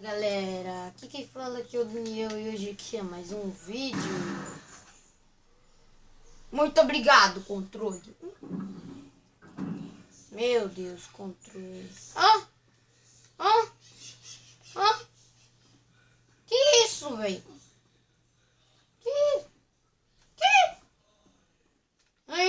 Galera, aqui quem fala que é o Daniel e hoje aqui é mais um vídeo. Muito obrigado, controle. Meu Deus, controle. Que isso, velho?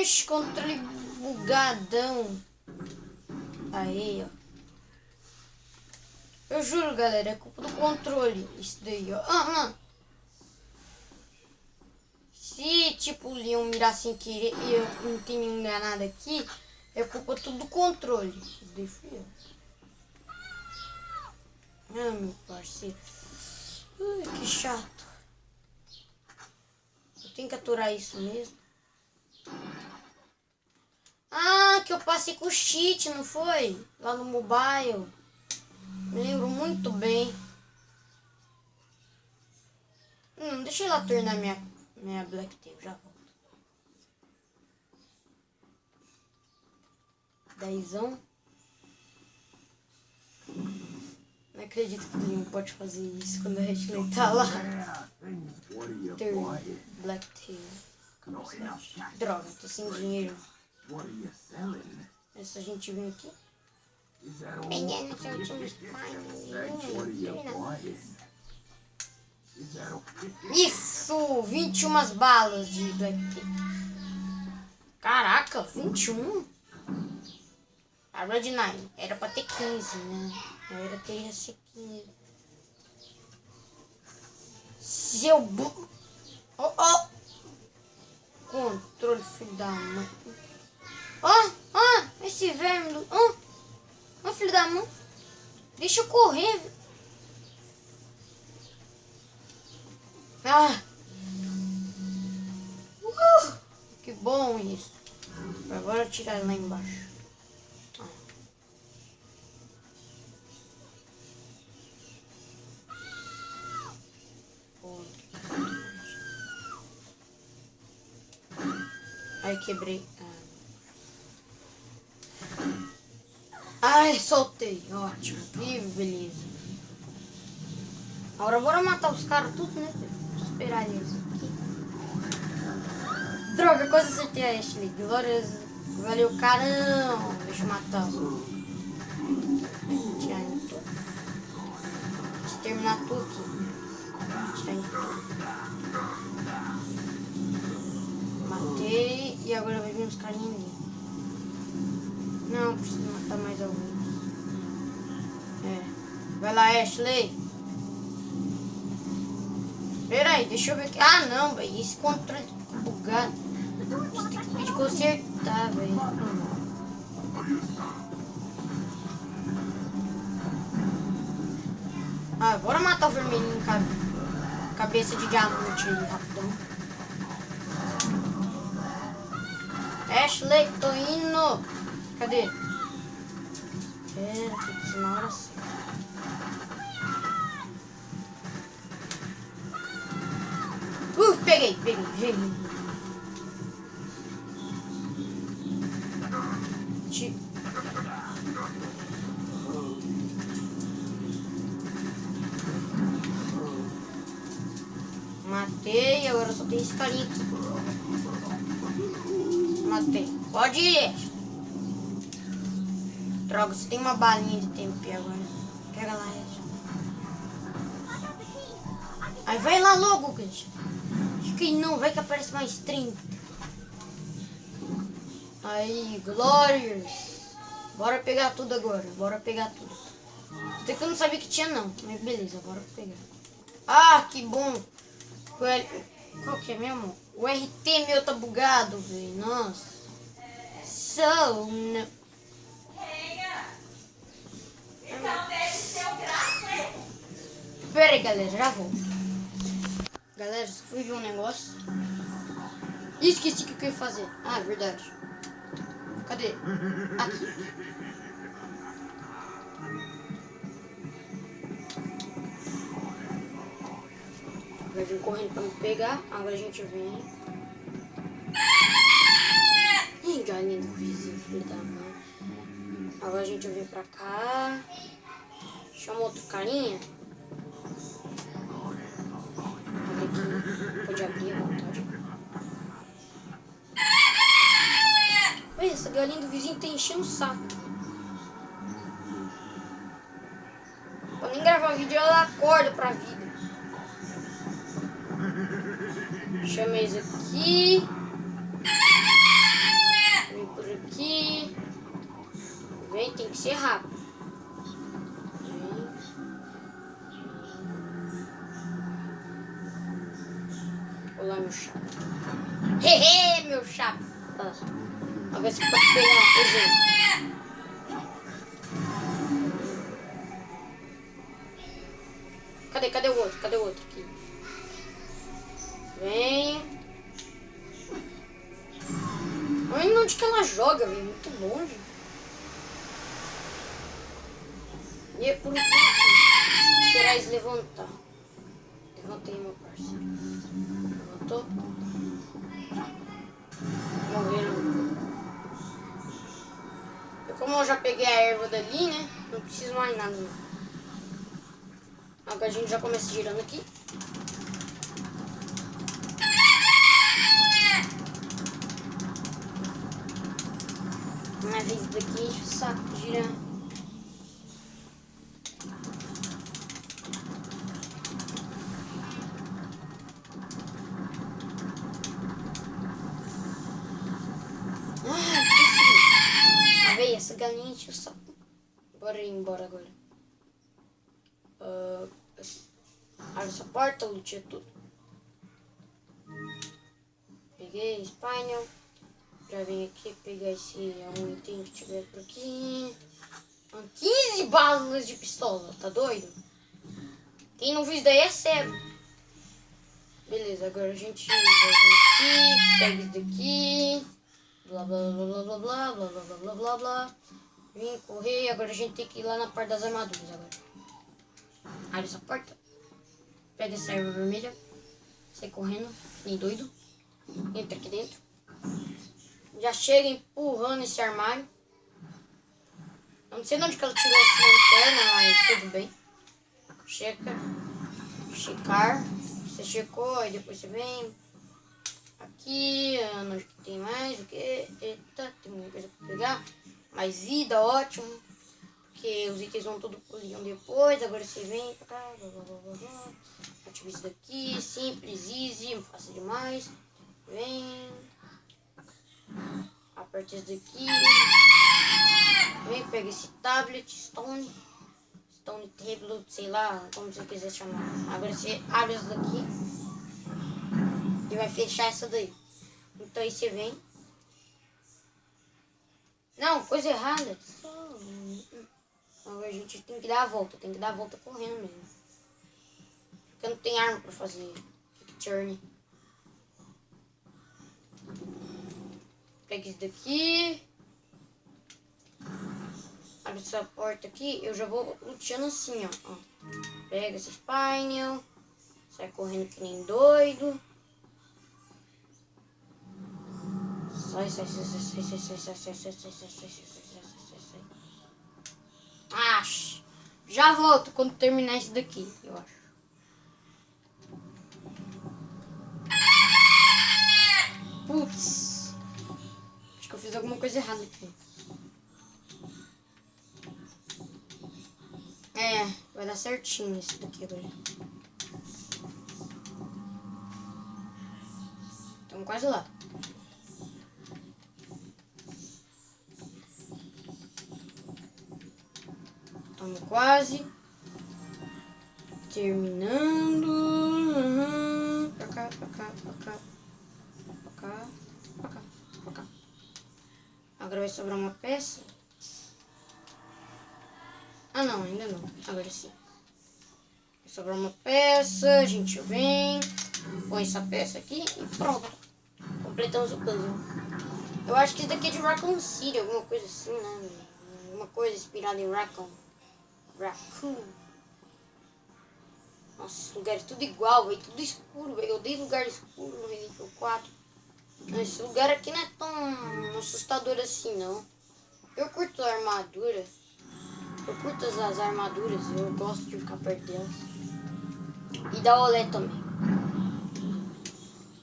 Ixi, controle bugadão. Aí, ó. Eu juro, galera, é culpa do controle. Isso daí, ó. Se, tipo, o Leon mirar sem querer e eu não tenho enganado aqui, é culpa tudo do controle. Isso daí fui eu. Ah, meu parceiro. Ui, que chato. Eu tenho que aturar isso mesmo. Ah, que eu passei com o cheat, não foi? Lá no mobile. Me lembro muito bem. Deixa eu lá tornar minha Black Tail, já volto. 10ão. Não acredito que ele não pode fazer isso quando a Ashley tá lá. Black Tail. Droga, tô sem dinheiro. Essa gente vem aqui. Vendendo seu último Isso! 21 balas de Black Tail. Caraca, 21? A Red 9 era pra ter 15, né? Era que ia ser 15. Seu bu... Oh! Controle, filho da mãe. Esse verme do... filho da mãe. Deixa eu correr. Que bom isso. Agora eu tirar ele lá embaixo. Ai, quebrei. Ai, soltei. Ótimo. Vive, beleza. Agora bora matar os caras tudo, né? Vou esperar eles aqui. Droga, quase acertei a Ashley. Glórias. Valeu, caramba. Deixa eu matar. Tirar em tudo. Deixa eu terminar tudo aqui. Tirar em tudo. Matei. E agora vai vir uns carinhos ali. Não, preciso matar mais alguns. Vai lá, Ashley. Pera aí, deixa eu ver aqui. Ah, não, velho. Esse controle tá bugado. Você tem que pedir consertar, velho. Bora matar o vermelhinho, cabeça de diamante aí, rapidão. Ashley, tô indo. Cadê? Pera, tem que ser na hora certa. Peguei. Matei, agora só tem esse carinha aqui. Matei. Pode ir. Droga, você tem uma balinha de tempo agora. Pega lá, Ed. Aí vai lá logo, gente. Fica aí não, vai que aparece mais 30. Aí, Glórias. Bora pegar tudo agora. Até que eu não sabia que tinha não. Mas beleza, bora pegar. Ah, que bom. Qual que é mesmo? O RT meu tá bugado, velho. Nossa. Pera aí, galera, já vou. Galera, só fui ver um negócio. Esqueci o que eu ia fazer. Ah, é verdade. Cadê? Aqui. Vai vir correndo pra me pegar. Agora a gente vem. Ih, galinha do vizinho, filho da mãe. Agora a gente vem pra cá. Chama outro carinha. galinha do vizinho tá enchendo o saco. Pra nem gravar vídeo, ela acorda pra vida. Chamei esse aqui. Vem por aqui. Vem, tem que ser rápido. Vem. Olá, meu chapa. Hehe, meu chapa. Agora você pode pegar uma coisinha. Cadê o outro? Cadê o outro aqui? Vem. Olha onde que ela joga, velho. Muito longe. E é por último. Esperar eles levantar. Levantei, meu parceiro. Levantou. Morreram. Como eu já peguei a erva dali, né? Não preciso mais nada, não. Agora a gente já começa girando aqui. Uma vez daqui, enche o saco de girar. Essa galinha enche o saco. Bora ir embora agora. Abre essa porta, lutia tudo. Peguei Spinel. Já vim aqui pegar esse item que tiver por aqui. 15 balas de pistola, tá doido? Quem não viu isso daí é cego. Beleza, agora a gente vai vir aqui, pega isso daqui. Blá blá blá blá blá blá blá blá blá blá blá. Vim correr, agora a gente tem que ir lá na parte das armaduras agora. Abre essa porta. Pega essa erva vermelha. Sai correndo, nem doido. Entra aqui dentro. Já chega empurrando esse armário. Eu não sei de onde que ela tirou essa lanterna, mas tudo bem. Checa. Checar. Você checou, aí depois você vem. Aqui, onde tem mais o que? Eita, tem muita coisa pra pegar. Mais vida, ótimo. Porque os itens vão tudo puliam depois. Agora você vem pra cá. Blá, blá, blá, blá. Ativa isso daqui. Simples, easy, não fácil demais. Vem. Aperta isso daqui. Vem, pega esse tablet, Stone Table, sei lá, como você quiser chamar. Agora você abre isso daqui. E vai fechar essa daí. Então aí você vem. Não, coisa errada. Agora a gente tem que dar a volta. Tem que dar a volta correndo mesmo. Porque não tem arma pra fazer quick turn. Pega isso daqui. Abre essa porta aqui. Eu já vou luteando assim, ó. Pega esse Spinel. Sai correndo que nem doido. Sai. Já volto quando terminar isso daqui, eu acho. Putz. Acho que eu fiz alguma coisa errada aqui. Vai dar certinho isso daqui agora. Estamos quase lá. Estamos quase terminando. Pra cá. Agora vai sobrar uma peça. Ah não, ainda não. Agora sim. Vai sobrar uma peça. A gente vem. Põe essa peça aqui e pronto. Completamos o puzzle. Eu acho que isso daqui é de Raccoon City, alguma coisa assim, né? Alguma coisa inspirada em Raccoon. Nossa, esse lugar é tudo igual, velho. Tudo escuro, velho. Eu odeio lugar escuro no Resident Evil 4. Esse lugar aqui não é tão assustador assim, não. Eu curto a armadura. Eu curto as armaduras. Eu gosto de ficar perto delas. E da olé também.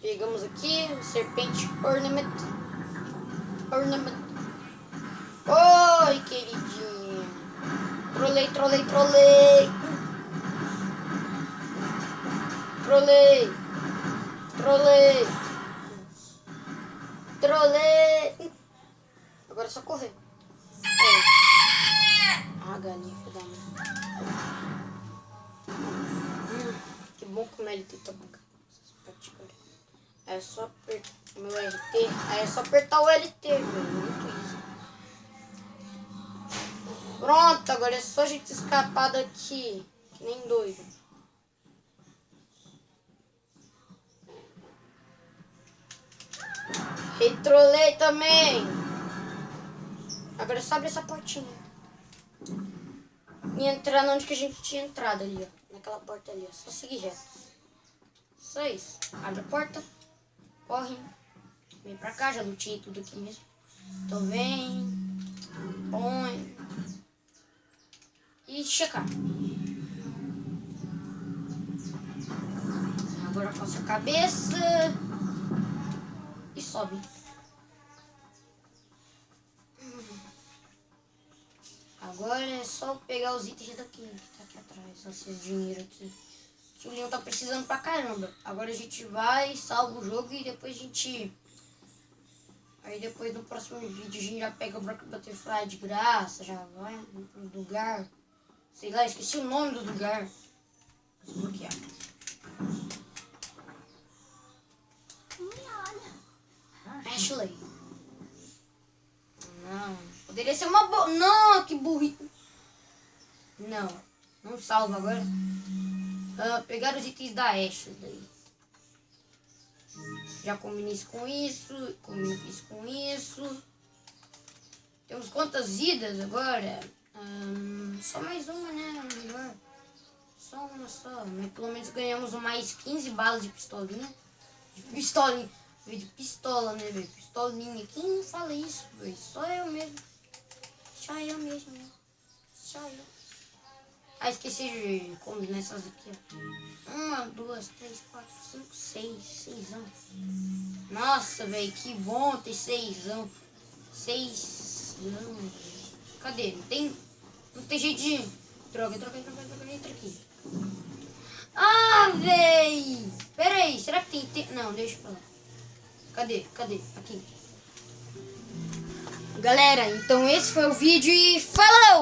Pegamos aqui, serpente ornament. Oi, queridinha. Trolei, trolei, trolei. Trolei. Trolei. Trolei. Agora é só correr. Ah, galinha, filha da mãe. Que bom como ele tenta bancar. É só apertar meu LT. Aí é só apertar o LT, meu. Muito isso. Pronto, agora é só a gente escapar daqui. Que nem doido. E trolei também. Agora é só abrir essa portinha. E entrar onde que a gente tinha entrado ali, ó. Naquela porta ali, ó. Só seguir reto. Só isso. Abre a porta. Corre. Vem pra cá, já lutei tudo aqui mesmo. Então vem. Põe. E checar. Agora coça a cabeça. E sobe. Agora é só pegar os itens daqui, que tá aqui atrás, esses dinheiro aqui. Que o Leon tá precisando pra caramba. Agora a gente vai, salva o jogo e depois a gente... Aí depois no próximo vídeo a gente já pega o Block Butterfly de graça, já vai pro lugar. Sei lá, esqueci o nome do lugar. Desbloquear. Ashley. Não. Poderia ser uma boa. Não, que burrito. Não. Não salva agora. Pegar os itens da Ashley. Já combinei isso com isso. Combinei isso com isso. Temos quantas vidas agora? Só mais uma, né? Melhor. Só uma só. Mas pelo menos ganhamos mais 15 balas de pistolinha. De pistolinha. De pistola, né, velho? Pistolinha. Quem fala isso, velho? Só eu mesmo. Só eu mesmo. Só eu. Ah, esqueci de combinar essas aqui, ó. 1, 2, 3, 4, 5, 6. 6. Nossa, velho, que bom ter 6. 6. Cadê? Não tem jeito de... Droga, entra aqui. Ah, véi! Pera aí, será que tem... Não, deixa pra lá. Cadê? Aqui. Galera, então esse foi o vídeo e falou!